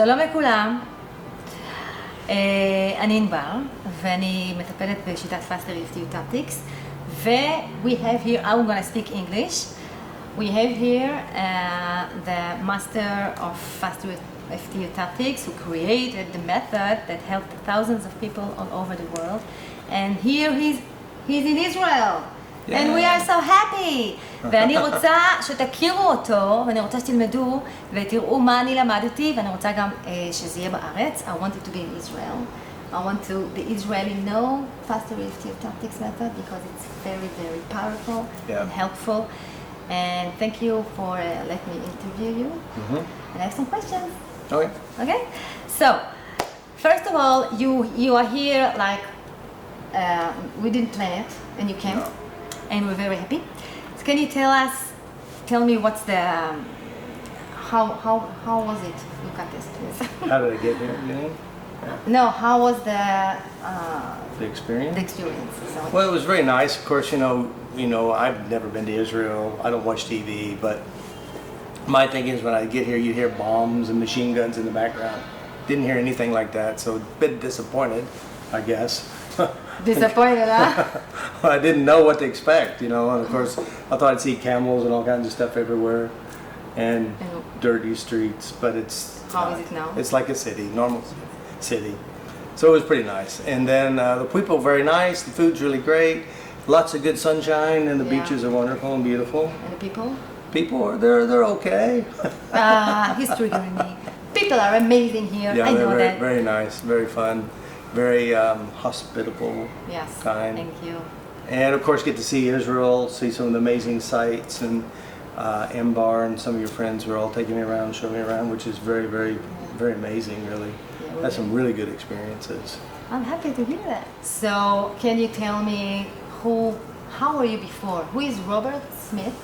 שלום לכולם, אני ענבר, ואני מטפלת בשיטת FasterEFT Eutaptics, we have here, I'm going to speak English, we have here the master of FasterEFT Eutaptics who created the method that helped thousands of people all over the world, and here he's in Israel. Yeah. And we are so happy! ואני רוצה שתכירו אותו, ואני רוצה שתלמדו ותראו מה אני למדתי, ואני רוצה גם שזה יהיה בארץ. I want it to be in Israel. I want the Israeli know FasterEFT Eutaptics method because it's very, very powerful and helpful. And thank you for letting me interview you. And I have some questions. Okay. Okay? So, first of all, you are here like, we didn't plan it, and you came. No. And we're very happy. So can you tell me what's the, how was it? Look at this, please. How did I get here, you mean? No, how was the experience? The experience. So well, it was very nice. Of course, you know, I've never been to Israel. I don't watch TV, but my thinking is when I get here, you hear bombs and machine guns in the background. Didn't hear anything like that, so a bit disappointed, I guess. Disappointed, huh? Well, I didn't know what to expect, you know, and of course I thought I'd see camels and all kinds of stuff everywhere and dirty streets, but it's... How is it now? It's like a city, normal city. So it was pretty nice. And then the people very nice, the food's really great, lots of good sunshine, and the beaches are wonderful and beautiful. And the people? People are, they're okay. He's triggering me. People are amazing here, yeah, I know that. Very nice, very fun. Very hospitable, yes, kind. Thank you. And of course get to see Israel, see some of the amazing sights, and Ambar and some of your friends were all taking me around, showing me around, which is very, very, very amazing, really. Yeah, had some really good experiences. I'm happy to hear that. So can you tell me how were you before? Who is Robert Smith?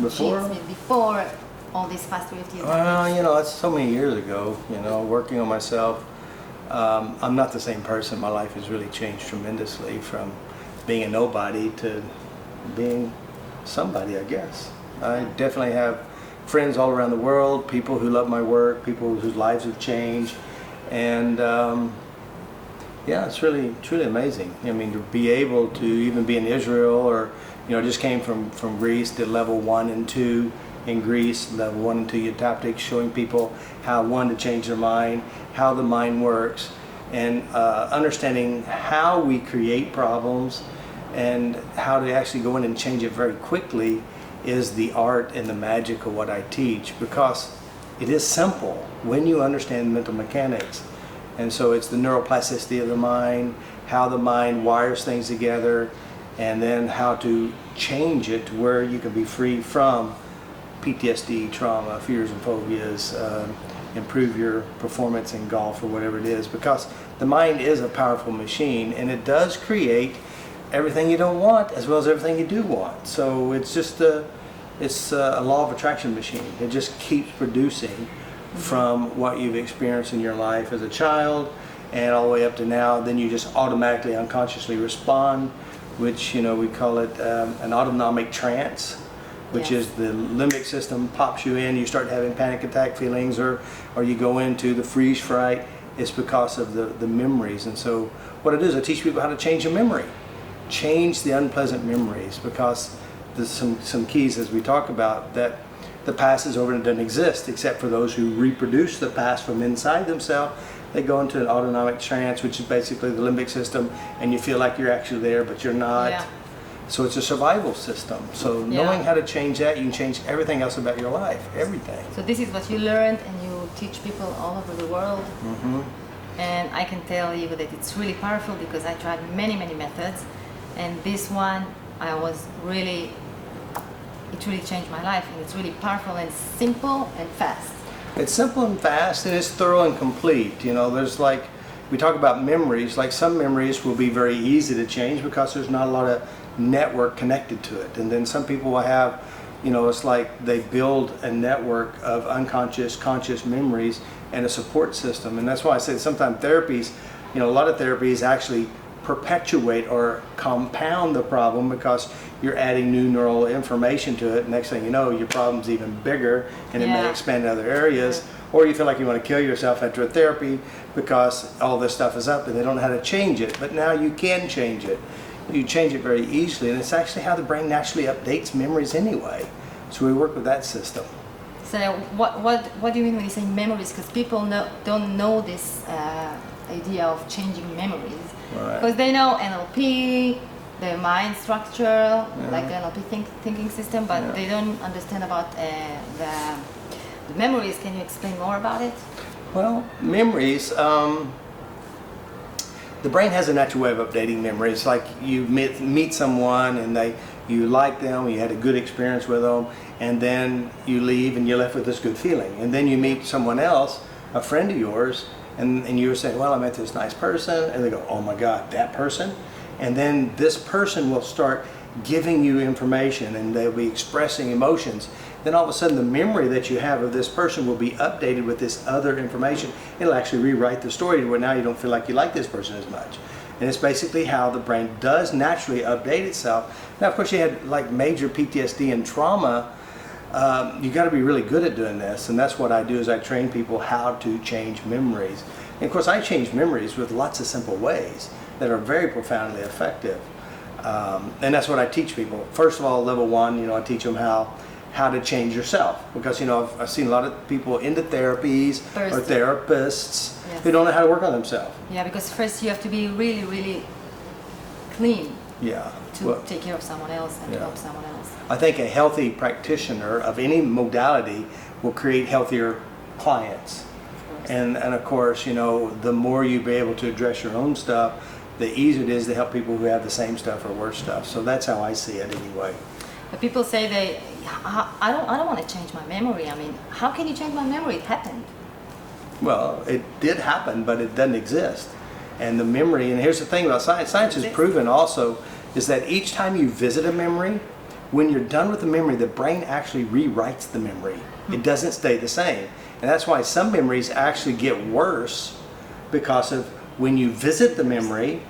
Before all this FasterEFT? Well, you know, that's so many years ago, you know, working on myself. I'm not the same person. My life has really changed tremendously from being a nobody to being somebody, I guess. I definitely have friends all around the world, people who love my work, people whose lives have changed, and yeah, it's really, truly amazing. I mean, to be able to even be in Israel, or, you know, I just came from Greece, did level 1 and 2 in Greece, level 1 and 2 Eutaptics, showing people how, one, to change their mind, how the mind works, and understanding how we create problems and how to actually go in and change it very quickly is the art and the magic of what I teach, because it is simple when you understand mental mechanics. And so it's the neuroplasticity of the mind, how the mind wires things together, and then how to change it to where you can be free from PTSD, trauma, fears and phobias, improve your performance in golf or whatever it is, because the mind is a powerful machine, and it does create everything you don't want as well as everything you do want. So it's just it's a law of attraction machine. It just keeps producing from what you've experienced in your life as a child and all the way up to now. Then you just automatically, unconsciously respond, which, you know, we call it an autonomic trance, which is the limbic system pops you in, you start having panic attack feelings, or you go into the freeze fright. It's because of the memories. And so what I do is I teach people how to change a memory, change the unpleasant memories, because there's some keys, as we talk about, that the past is over and doesn't exist, except for those who reproduce the past from inside themselves. They go into an autonomic trance, which is basically the limbic system, and you feel like you're actually there, but you're not. Yeah. So it's a survival system. So knowing how to change that, you can change everything else about your life, everything. So this is what you learned, and you teach people all over the world. And I can tell you that it's really powerful, because I tried many, many methods, and this one, it really changed my life, and it's really powerful and simple and fast. It's simple and fast, and it's thorough and complete. You know, there's like, we talk about memories, like some memories will be very easy to change because there's not a lot of network connected to it. And then some people will have, you know, it's like they build a network of unconscious, conscious memories and a support system. And that's why I say sometimes therapies, you know, a lot of therapies actually perpetuate or compound the problem, because you're adding new neural information to it. Next thing you know, your problem's even bigger, and it may expand to other areas. or you feel like you want to kill yourself after a therapy because all this stuff is up and they don't know how to change it. But now you can change it. You change it very easily, and it's actually how the brain naturally updates memories anyway. So we work with that system. So what do you mean when you say memories? Because people don't know this idea of changing memories. Right. Because they know NLP, the mind structure, like the NLP thinking system, but they don't understand about the memories. Can you explain more about it? Well, memories, the brain has a natural way of updating memories. Like you meet someone and you like them, you had a good experience with them, and then you leave and you're left with this good feeling. And then you meet someone else, a friend of yours, and you were saying, well, I met this nice person, and they go, oh my God, that person? And then this person will start giving you information and they'll be expressing emotions. Then all of a sudden the memory that you have of this person will be updated with this other information. It'll actually rewrite the story to where now you don't feel like you like this person as much. And it's basically how the brain does naturally update itself. Now, of course, you had like major PTSD and trauma. You got to be really good at doing this, and that's what I do is I train people how to change memories. And of course, I change memories with lots of simple ways that are very profoundly effective. And that's what I teach people. First of all, level one, I teach them how to change yourself, because I've seen a lot of people into therapies or therapists who don't know how to work on themselves. Yeah, because first you have to be really, really clean. Yeah. To take care of someone else and to help someone else. I think a healthy practitioner of any modality will create healthier clients. And of course, the more you be able to address your own stuff, the easier it is to help people who have the same stuff or worse stuff. So that's how I see it anyway. But people say I don't want to change my memory. I mean, how can you change my memory? It happened. Well, it did happen, but it doesn't exist. And the memory, and here's the thing about science has proven also, is that each time you visit a memory, when you're done with the memory, the brain actually rewrites the memory. It doesn't stay the same. And that's why some memories actually get worse, because of when you visit the memory,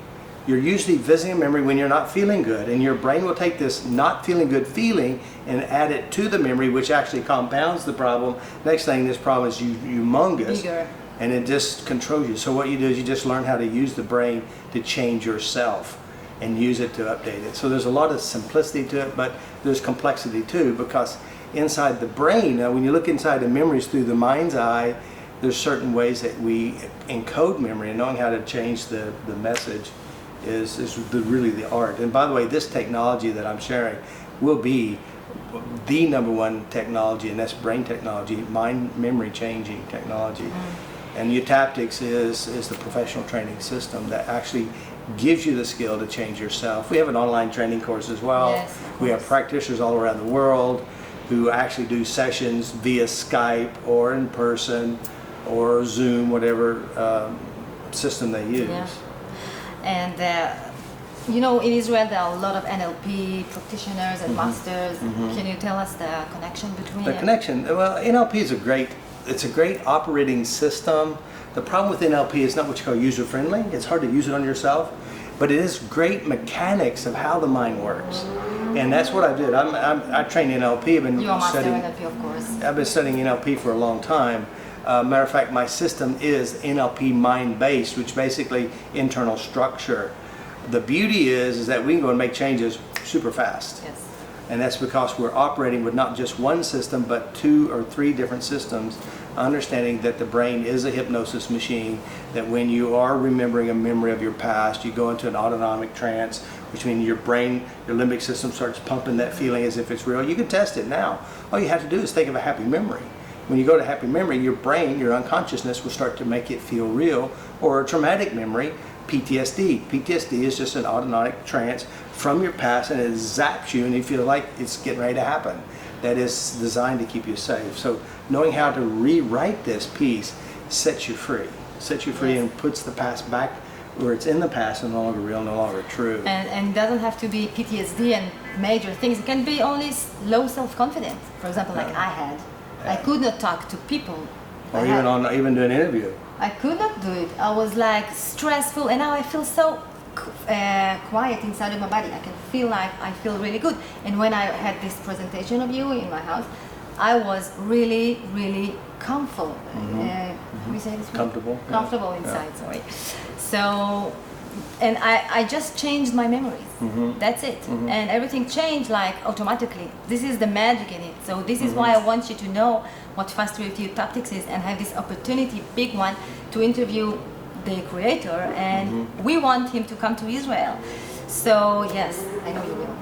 you're usually visiting a memory when you're not feeling good, and your brain will take this not feeling good feeling and add it to the memory, which actually compounds the problem. Next thing, this problem is humongous. Bigger. And it just controls you. So what you do is you just learn how to use the brain to change yourself and use it to update it. So there's a lot of simplicity to it, but there's complexity too, because inside the brain, when you look inside the memories through the mind's eye, there's certain ways that we encode memory, and knowing how to change the message is really the art. And by the way, this technology that I'm sharing will be the number one technology, and that's brain technology, mind memory changing technology. And Eutaptics is the professional training system that actually gives you the skill to change yourself. We have an online training course as well. Yes, of course. We have practitioners all around the world who actually do sessions via Skype or in person or Zoom, whatever system they use. Yeah. And in Israel there are a lot of NLP practitioners and masters. Can you tell us the connection between the connection? Well, NLP is a great operating system. The problem with NLP is not what you call user-friendly. It's hard to use it on yourself, but it is great mechanics of how the mind works. And that's what I did. I train NLP. You're a master NLP, of course. I've been studying NLP for a long time. Matter of fact, my system is NLP mind-based, which basically internal structure. The beauty is that we can go and make changes super fast. Yes. And that's because we're operating with not just one system, but 2 or 3 different systems, understanding that the brain is a hypnosis machine, that when you are remembering a memory of your past, you go into an autonomic trance, which means your brain, your limbic system starts pumping that feeling as if it's real. You can test it now. All you have to do is think of a happy memory. When you go to happy memory, your brain, your unconsciousness will start to make it feel real. Or a traumatic memory, PTSD. PTSD is just an autonomic trance from your past, and it zaps you and you feel like it's getting ready to happen. That is designed to keep you safe. So knowing how to rewrite this piece sets you free. And puts the past back where it's in the past and no longer real, no longer true. And it doesn't have to be PTSD and major things. It can be only low self-confidence. For example, like I had. I could not talk to people. Or even do an interview. I could not do it. I was like stressful, and now I feel so quiet inside of my body. I can feel like I feel really good. And when I had this presentation of you in my house, I was really, really comfortable. We say this word? Comfortable. Comfortable inside. Sorry. So, and I just changed my memories. That's it. And everything changed like automatically. This is the magic in it. So this is why I want you to know what FasterEFT Eutaptics is and have this opportunity, big one, to interview the creator. And we want him to come to Israel. So yes, I know you will.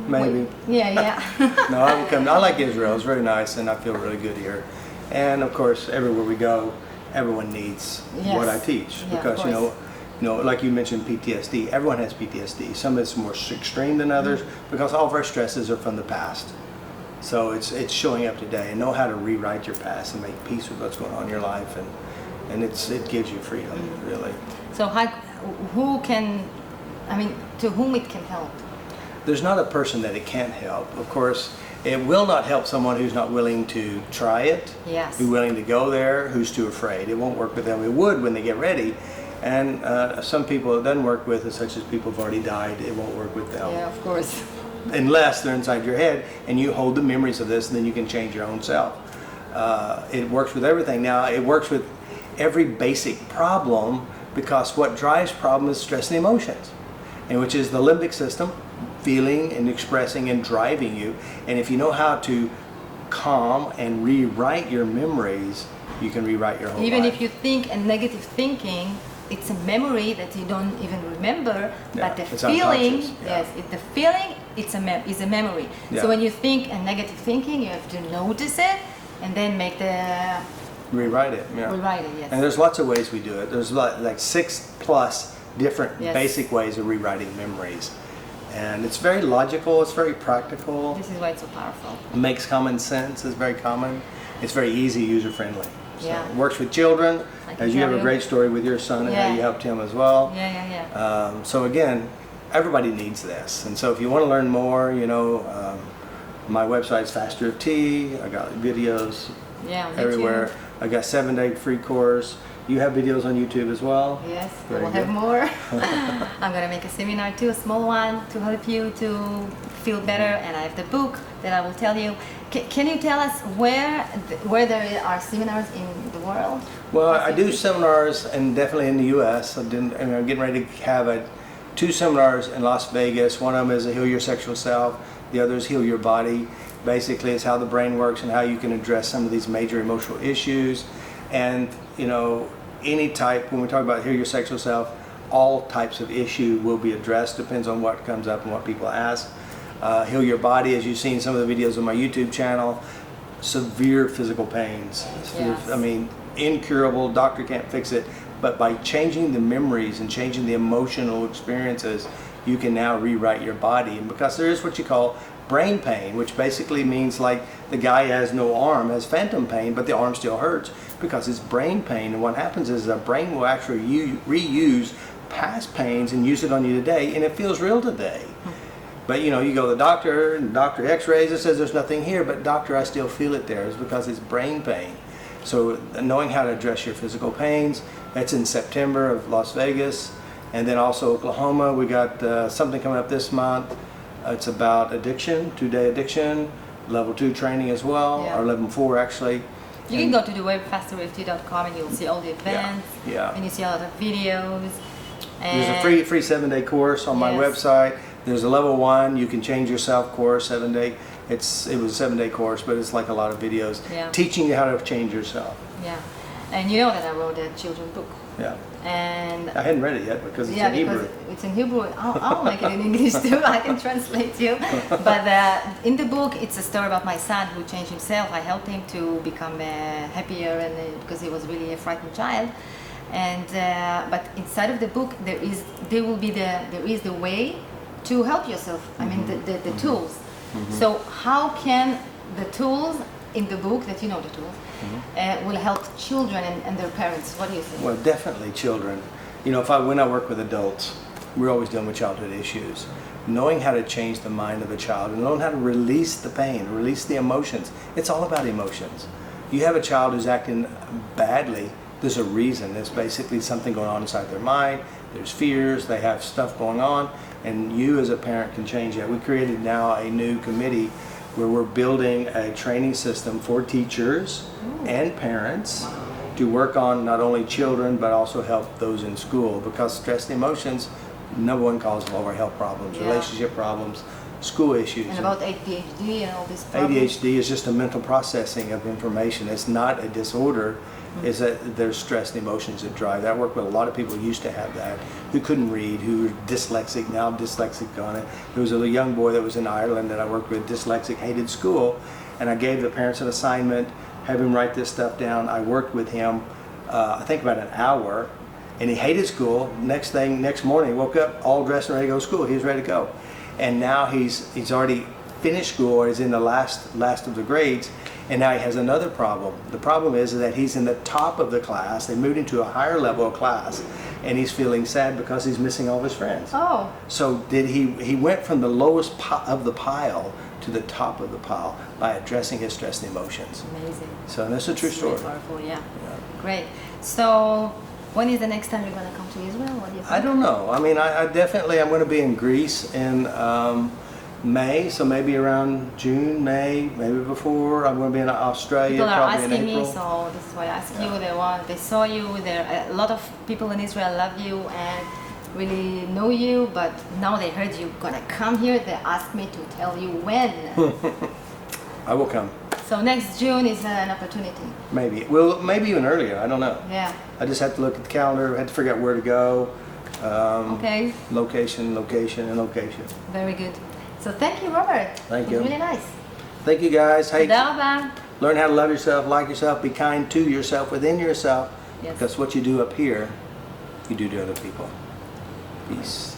Maybe. Yeah. No, I will come. I like Israel. It's very nice, and I feel really good here. And of course, everywhere we go, everyone needs what I teach, because you know, like you mentioned, PTSD. Everyone has PTSD. Some of it's more extreme than others, because all of our stresses are from the past. So it's showing up today, and know how to rewrite your past and make peace with what's going on in your life, and it gives you freedom, really. So to whom it can help? There's not a person that it can't help. Of course, it will not help someone who's not willing to try it, who's willing to go there, who's too afraid. It won't work with them. It would when they get ready. And some people it doesn't work with, such as people who've already died, it won't work with them. Yeah, of course. Unless they're inside your head and you hold the memories of this, and then you can change your own self. It works with everything. Now, it works with every basic problem, because what drives problem is stress and emotions, and which is the limbic system, feeling and expressing and driving you. And if you know how to calm and rewrite your memories, you can rewrite your whole life. Even if you think a negative thinking, it's a memory that you don't even remember, but the feeling, the feeling, is a memory. So when you think a negative thinking, you have to notice it and then make the rewrite it. Rewrite it, yes. And there's lots of ways we do it. There's like 6+ different basic ways of rewriting memories. And it's very logical, it's very practical. This is why it's so powerful. It makes common sense, it's very common. It's very easy, user-friendly. So Yeah. It works with children, as you have a great story with your son and how you helped him as well. So again, everybody needs this. And so if you want to learn more, my website's FasterEFT. I got videos everywhere. I got 7-day free course. You have videos on YouTube as well? Yes, we'll have more. I'm going to make a seminar too, a small one, to help you to feel better. And I have the book that I will tell you. Can you tell us where there are seminars in the world? Well, I do seminars, and definitely in the U.S. I'm getting ready to have 2 seminars in Las Vegas. One of them is Heal Your Sexual Self. The other is Heal Your Body. Basically, it's how the brain works and how you can address some of these major emotional issues. And, any type, when we talk about Heal Your Sexual Self, all types of issue will be addressed, depends on what comes up and what people ask. Heal Your Body, as you've seen some of the videos on my YouTube channel, severe physical pains. Yes. I mean, incurable, doctor can't fix it, but by changing the memories and changing the emotional experiences, you can now rewrite your body. And because there is what you call brain pain, which basically means like the guy has no arm, has phantom pain, but the arm still hurts because it's brain pain. And what happens is the brain will actually reuse past pains and use it on you today, and it feels real today. But you go to the doctor, and the doctor x-rays it, says there's nothing here, but doctor, I still feel it there. It's because it's brain pain. So knowing how to address your physical pains, that's in September of Las Vegas. And then also Oklahoma, we got something coming up this month. It's about addiction, 2-day addiction, level 2 training as well, or level 4 actually. You can go to the web FasterEFT.com and you'll see all the events, and you see a lot of videos. And there's a free 7-day course on my website. There's a level 1, you can change yourself course, 7-day. It was a 7-day course, but it's like a lot of videos teaching you how to change yourself. Yeah, and you know that I wrote a children's book. Yeah. And I hadn't read it yet because it's in Hebrew. Because it's in Hebrew. I'll make it in English too. I can translate you. But in the book, it's a story about my son who changed himself. I helped him to become happier, and because he was really a frightened child. And but inside of the book, there is the way to help yourself. I mean, the tools. So how can the tools in the book, that the tools, will help children and their parents? What do you think? Well, definitely children. When I work with adults, we're always dealing with childhood issues. Knowing how to change the mind of a child and knowing how to release the pain, release the emotions. It's all about emotions. You have a child who's acting badly, there's a reason. There's basically something going on inside their mind. There's fears, they have stuff going on, and you as a parent can change that. We created now a new committee where we're building a training system for teachers and parents to work on not only children but also help those in school, because stress and emotions, number one cause of all our health problems, relationship problems, school issues. And about ADHD and all these problems. ADHD is just a mental processing of information. It's not a disorder. Is that there's stress and emotions that drive that. I work with a lot of people who used to have that, who couldn't read, who were dyslexic, now dyslexic on it. There was a young boy that was in Ireland that I worked with, dyslexic, hated school, and I gave the parents an assignment, have him write this stuff down. I worked with him, I think about an hour, and he hated school. Next morning, he woke up all dressed and ready to go to school. He was ready to go. And now he's already finished school, or he's in the last of the grades, and now he has another problem. The problem is that he's in the top of the class. They moved into a higher level of class, and he's feeling sad because he's missing all of his friends. Oh. So he went from the lowest of the pile to the top of the pile by addressing his stress and emotions. Amazing. So that's a true story. Really powerful, yeah. Great. So when is the next time you're going to come to Israel? What do you think? I don't know. I mean, I definitely, I'm going to be in Greece in May, so maybe around June, May, maybe before. I'm going to be in Australia People are probably asking in April. me, so this is why I ask you. They saw you. A lot of people in Israel love you and really know you, but now they heard you're gonna come here. They asked me to tell you when. I will come. So next June is an opportunity. Maybe. Well, maybe even earlier. I don't know. Yeah. I just have to look at the calendar. I had to figure out where to go. Okay. Location. Very good. So thank you, Robert. Thank it you. was really nice. Thank you, guys. Hey, תודה רבה. learn how to love yourself, like yourself, be kind to yourself, within yourself. Yes. Because what you do up here, you do to other people. Peace.